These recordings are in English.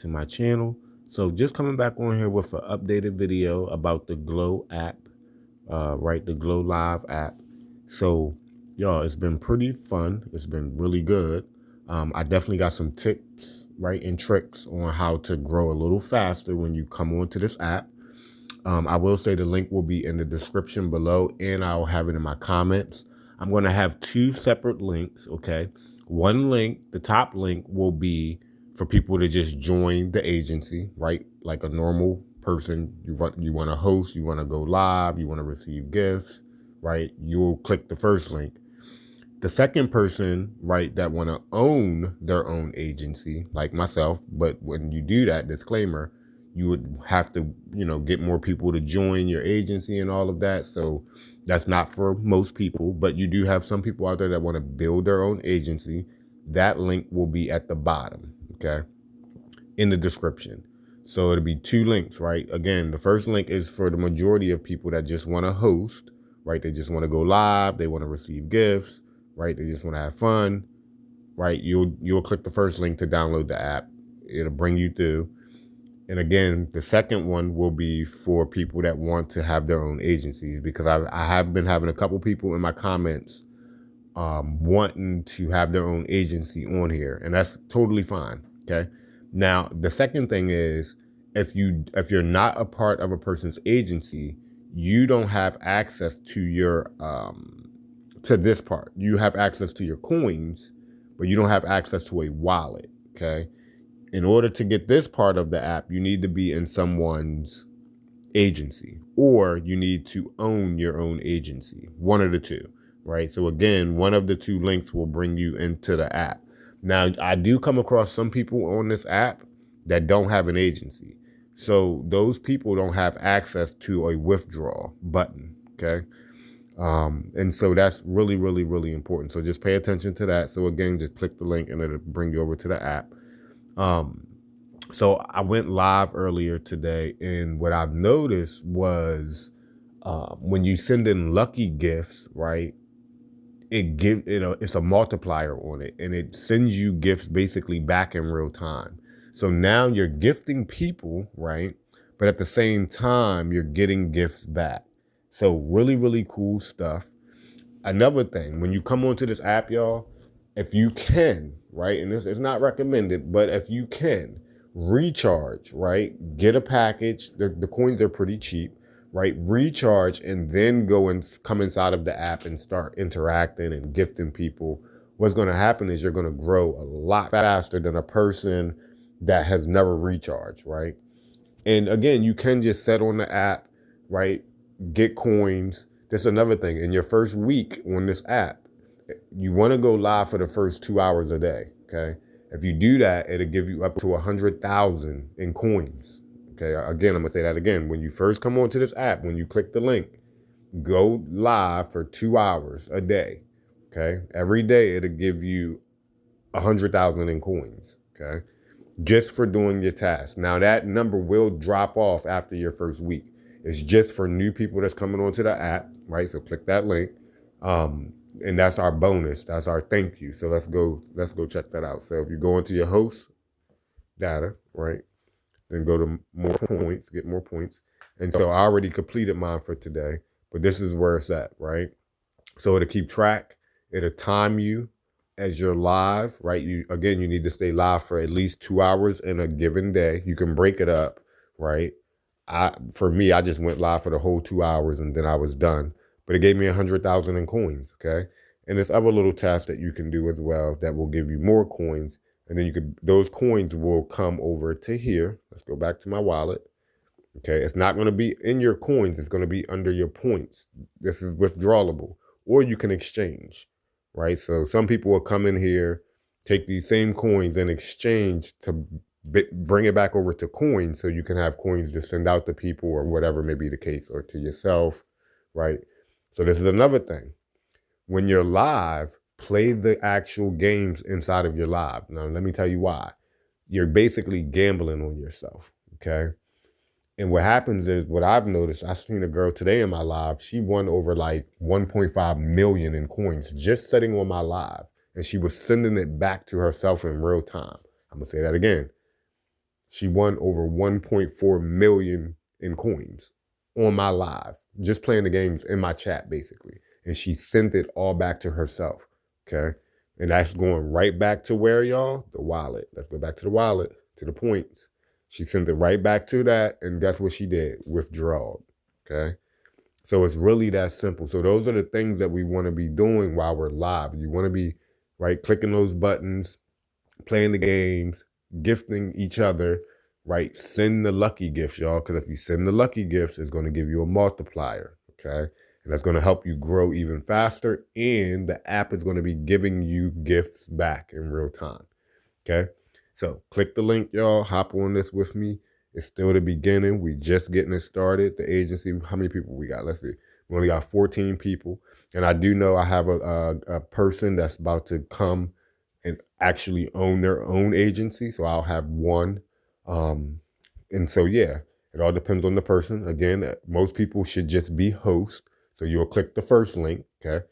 to my channel. So just coming back on here with an updated video about the Glow app, right? The Glow Live app. So y'all, it's been pretty fun. It's been really good. I definitely got some tips, right, and tricks on how to grow a little faster when you come onto this app. I will say the link will be in the description below, and I'll have it in my comments. I'm going to have two separate links, okay? One link, the top link, will be for people to just join the agency, right? Like a normal person. You want to host, you want to go live, you want to receive gifts, right? You'll click the first link. The second person, right, that want to own their own agency, like myself, but when you do that, disclaimer, you would have to, get more people to join your agency and all of that. So that's not for most people, but you do have some people out there that want to build their own agency. That link will be at the bottom, okay, in the description. So it'll be two links, right? Again, the first link is for the majority of people that just want to host, right? They just want to go live. They want to receive gifts, right? They just want to have fun, right? You'll click the first link to download the app. It'll bring you through. And again, the second one will be for people that want to have their own agencies, because I have been having a couple people in my comments wanting to have their own agency on here, and that's totally fine. Okay. Now, the second thing is, if you're not a part of a person's agency, you don't have access to your to this part. You have access to your coins, but you don't have access to a wallet. Okay. In order to get this part of the app, you need to be in someone's agency, or you need to own your own agency. One of the two, right? So again, one of the two links will bring you into the app. Now, I do come across some people on this app that don't have an agency. So those people don't have access to a withdrawal button, okay? And so that's really, really, really important. So just pay attention to that. So again, just click the link and it'll bring you over to the app. So I went live earlier today, and what I've noticed was when you send in lucky gifts, right? It's a multiplier on it, and it sends you gifts basically back in real time. So now you're gifting people, right? But at the same time, you're getting gifts back. So really, really cool stuff. Another thing, when you come onto this app, y'all, if you can, right, and this is not recommended, but if you can, recharge, right, get a package. The coins are pretty cheap, right? Recharge and then go and come inside of the app and start interacting and gifting people. What's going to happen is you're going to grow a lot faster than a person that has never recharged, right? And again, you can just set on the app, right, get coins. That's another thing. In your first week on this app, you want to go live for the first 2 hours a day, okay? If you do that, it'll give you up to 100,000 in coins, okay? Again, I'm going to say that again. When you first come onto this app, when you click the link, go live for 2 hours a day, okay? Every day, it'll give you 100,000 in coins, okay? Just for doing your task. Now, that number will drop off after your first week. It's just for new people that's coming onto the app, right? So click that link. And that's our bonus. That's our thank you. So let's go check that out. So if you go into your host data, right, then go to more points, get more points. And so I already completed mine for today, but this is where it's at, right? So it'll keep track. It'll time you as you're live, right? You need to stay live for at least 2 hours in a given day. You can break it up, right? For me, I just went live for the whole 2 hours and then I was done. But it gave me 100,000 in coins, okay? And there's other little tasks that you can do as well that will give you more coins. And then those coins will come over to here. Let's go back to my wallet. Okay, it's not going to be in your coins. It's going to be under your points. This is withdrawable, or you can exchange, right? So some people will come in here, take these same coins and exchange to bring it back over to coins, so you can have coins to send out to people or whatever may be the case, or to yourself, right? So this is another thing. When you're live, play the actual games inside of your live. Now, let me tell you why. You're basically gambling on yourself, okay? And what happens is, what I've noticed, I've seen a girl today in my live, she won over like 1.5 million in coins just sitting on my live. And she was sending it back to herself in real time. I'm going to say that again. She won over 1.4 million in coins on my live, just playing the games in my chat, basically. And she sent it all back to herself, okay? And that's going right back to where, y'all? The wallet. Let's go back to the wallet, to the points. She sent it right back to that, and guess what she did? Withdrawal, okay? So it's really that simple. So those are the things that we want to be doing while we're live. You want to be, right, clicking those buttons, playing the games, gifting each other, right? Send the lucky gifts, y'all, because if you send the lucky gifts, it's going to give you a multiplier, okay? And that's going to help you grow even faster, and the app is going to be giving you gifts back in real time, okay? So click the link, y'all. Hop on this with me. It's still the beginning. We just getting it started. The agency, how many people we got? Let's see. We only got 14 people. And I do know I have a person that's about to come and actually own their own agency. So I'll have one. And so, yeah, it all depends on the person. Again, most people should just be host. So you'll click the first link, okay?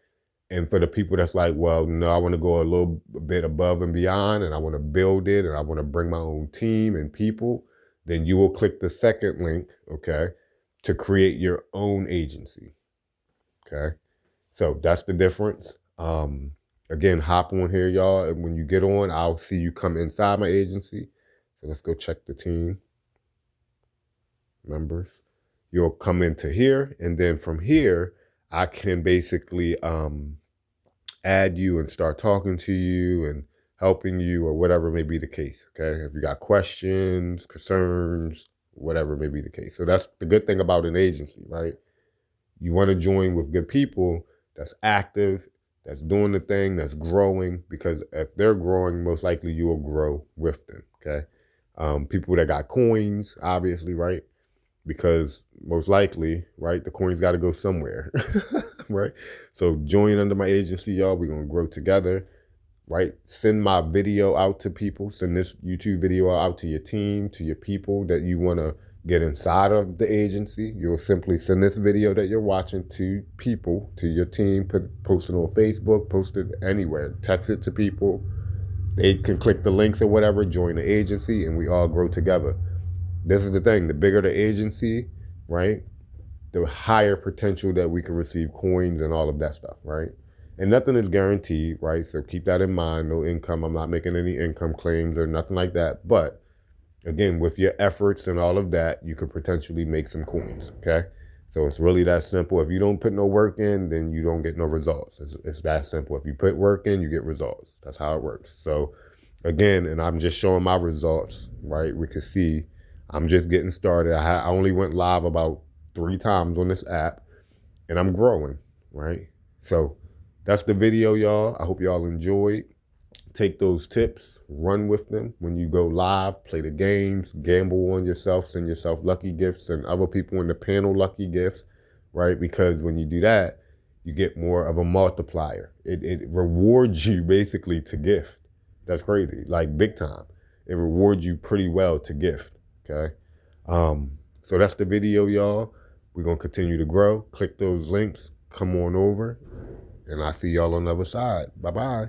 And for the people that's like, well, no, I want to go a little bit above and beyond, and I want to build it, and I want to bring my own team and people, then you will click the second link, okay, to create your own agency, okay? So that's the difference. Again, hop on here, y'all. And when you get on, I'll see you come inside my agency. So let's go check the team members. You'll come into here, and then from here, I can basically add you and start talking to you and helping you or whatever may be the case, okay? If you got questions, concerns, whatever may be the case. So that's the good thing about an agency, right? You want to join with good people that's active, that's doing the thing, that's growing, because if they're growing, most likely you will grow with them, okay? People that got coins, obviously, right? Because most likely, right, the coins got to go somewhere, right? So join under my agency, y'all. We're going to grow together, right? Send my video out to people. Send this YouTube video out to your team, to your people that you want to get inside of the agency. You'll simply send this video that you're watching to people, to your team, post it on Facebook, post it anywhere, text it to people. They can click the links or whatever, join the agency, and we all grow together. This is the thing, the bigger the agency, right, the higher potential that we can receive coins and all of that stuff, right? And nothing is guaranteed, right? So keep that in mind. No income. I'm not making any income claims or nothing like that. But again, with your efforts and all of that, you could potentially make some coins, okay? So it's really that simple. If you don't put no work in, then you don't get no results. It's that simple. If you put work in, you get results. That's how it works. So again, and I'm just showing my results, right? We can see I'm just getting started. I only went live about 3 times on this app, and I'm growing, right? So that's the video, y'all. I hope y'all enjoyed. Take those tips, run with them. When you go live, play the games, gamble on yourself, send yourself lucky gifts, and other people in the panel lucky gifts, right? Because when you do that, you get more of a multiplier. It rewards you basically to gift. That's crazy, like big time. It rewards you pretty well to gift, okay? So that's the video, y'all. We're going to continue to grow. Click those links. Come on over. And I'll see y'all on the other side. Bye-bye.